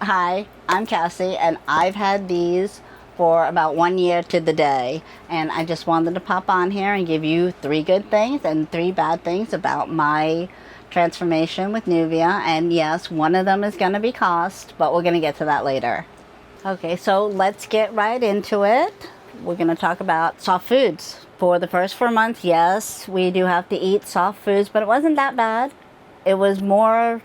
Hi, I'm Cassie, and I've had these for about 1 year to the day, and I just wanted to pop on here and give you 3 good things and 3 bad things about my transformation with Nuvia. And yes, one of them is going to be cost, but we're going to get to that later. Okay, so let's get right into it. We're going to talk about soft foods. For the first 4 months, yes, we do have to eat soft foods, but it wasn't that bad. It was more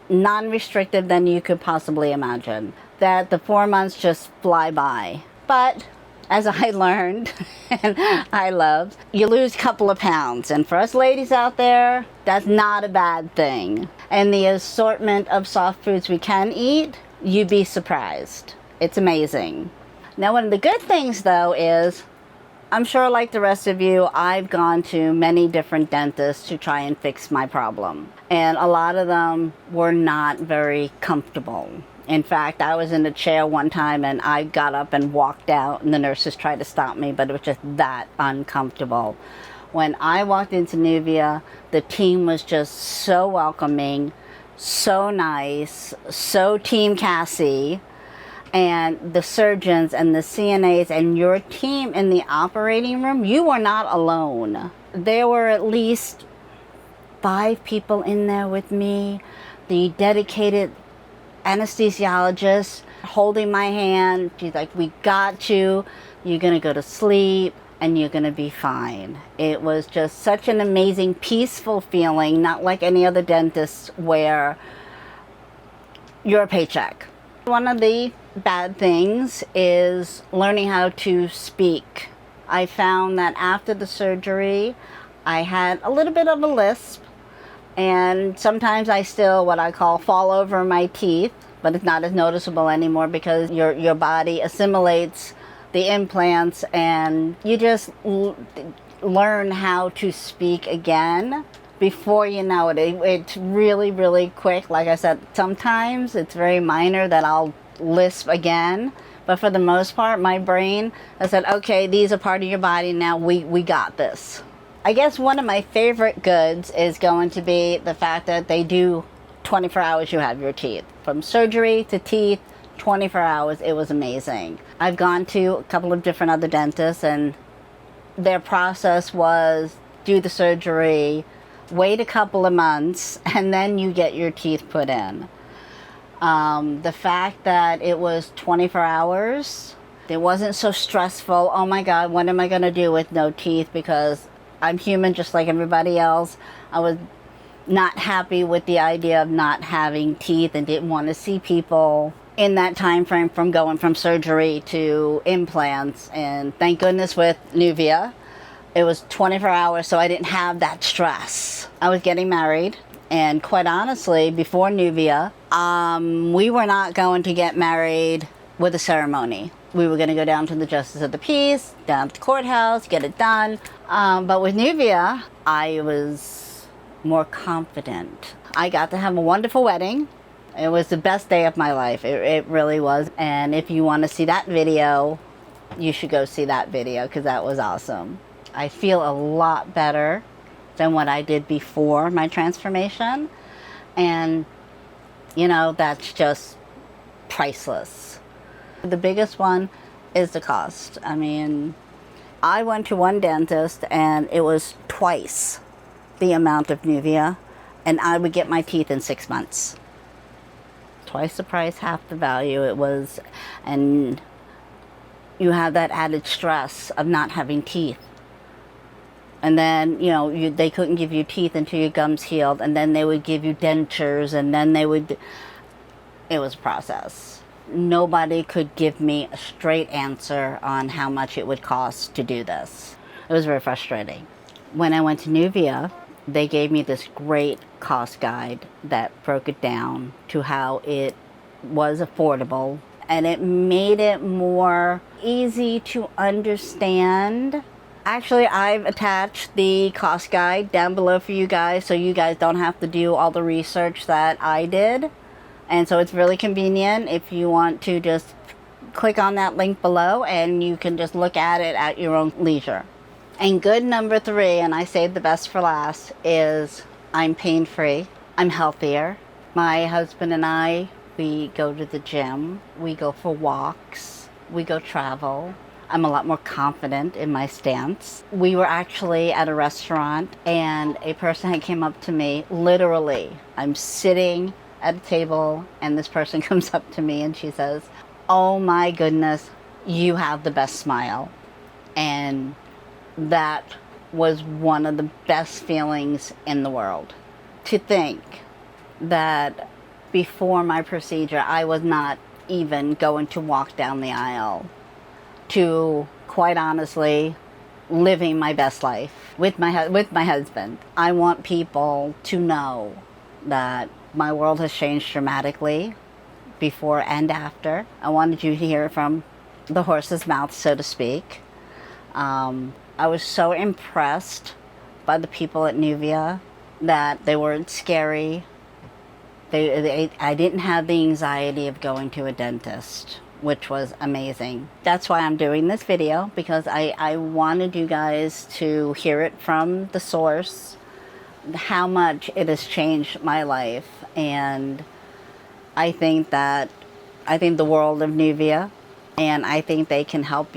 non-restrictive than you could possibly imagine. That the 4 months just fly by. But as I learned and I loved, you lose a couple of pounds. And for us ladies out there, that's not a bad thing. And the assortment of soft foods we can eat, you'd be surprised. It's amazing. Now, one of the good things though is, I'm sure like the rest of you, I've gone to many different dentists to try and fix my problem. And a lot of them were not very comfortable. In fact, I was in a chair one time and I got up and walked out and the nurses tried to stop me, but it was just that uncomfortable. When I walked into Nuvia, the team was just so welcoming, so nice, so Team Cassie. And the surgeons and the CNAs and your team in the operating room, you were not alone. There were at least 5 people in there with me. The dedicated anesthesiologist holding my hand. She's like, we got you. You're going to go to sleep and you're going to be fine. It was just such an amazing, peaceful feeling, not like any other dentist where you're a paycheck. One of the bad things is learning how to speak. I found that after the surgery, I had a little bit of a lisp, and sometimes I still, what I call, fall over my teeth, but it's not as noticeable anymore because your body assimilates the implants and you just learn how to speak again. Before you know it, it's really, really quick. Like I said, sometimes it's very minor that I'll lisp again. But for the most part, my brain has said, okay, these are part of your body now. We got this. I guess one of my favorite goods is going to be the fact that they do 24 hours you have your teeth. From surgery to teeth, 24 hours. It was amazing. I've gone to a couple of different other dentists and their process was do the surgery, wait a couple of months, and then you get your teeth put in. The fact that it was 24 hours, it wasn't so stressful. Oh my God, what am I going to do with no teeth? Because I'm human just like everybody else. I was not happy with the idea of not having teeth and didn't want to see people in that time frame from going from surgery to implants. And thank goodness with Nuvia, it was 24 hours, so I didn't have that stress. I was getting married, and quite honestly, before Nuvia, we were not going to get married with a ceremony. We were going to go down to the Justice of the Peace, down to the courthouse, get it done. But with Nuvia, I was more confident. I got to have a wonderful wedding. It was the best day of my life. It really was. And if you want to see that video, you should go see that video because that was awesome. I feel a lot better than what I did before my transformation. And, you know, that's just priceless. The biggest one is the cost. I mean, I went to one dentist and it was twice the amount of Nuvia, and I would get my teeth in 6 months. Twice the price, half the value it was, and you have that added stress of not having teeth. And then, you know, they couldn't give you teeth until your gums healed, and then they would give you dentures, and then they would, it was a process. Nobody could give me a straight answer on how much it would cost to do this. It was very frustrating. When I went to Nuvia, they gave me this great cost guide that broke it down to how it was affordable, and it made it more easy to understand. Actually, I've attached the cost guide down below for you guys so you guys don't have to do all the research that I did. And so it's really convenient if you want to just click on that link below and you can just look at it at your own leisure. And good number 3, and I saved the best for last, is I'm pain-free. I'm healthier. My husband and I, we go to the gym, we go for walks, we go travel. I'm a lot more confident in my stance. We were actually at a restaurant and a person had came up to me, literally, I'm sitting at a table and this person comes up to me and she says, "Oh my goodness, you have the best smile." And that was one of the best feelings in the world. To think that before my procedure, I was not even going to walk down the aisle, to quite honestly living my best life with my husband. I want people to know that my world has changed dramatically before and after. I wanted you to hear it from the horse's mouth, so to speak. I was so impressed by the people at Nuvia that they weren't scary. I didn't have the anxiety of going to a dentist, which was amazing. That's why I'm doing this video, because I wanted you guys to hear it from the source, how much it has changed my life. And I think the world of Nuvia, and I think they can help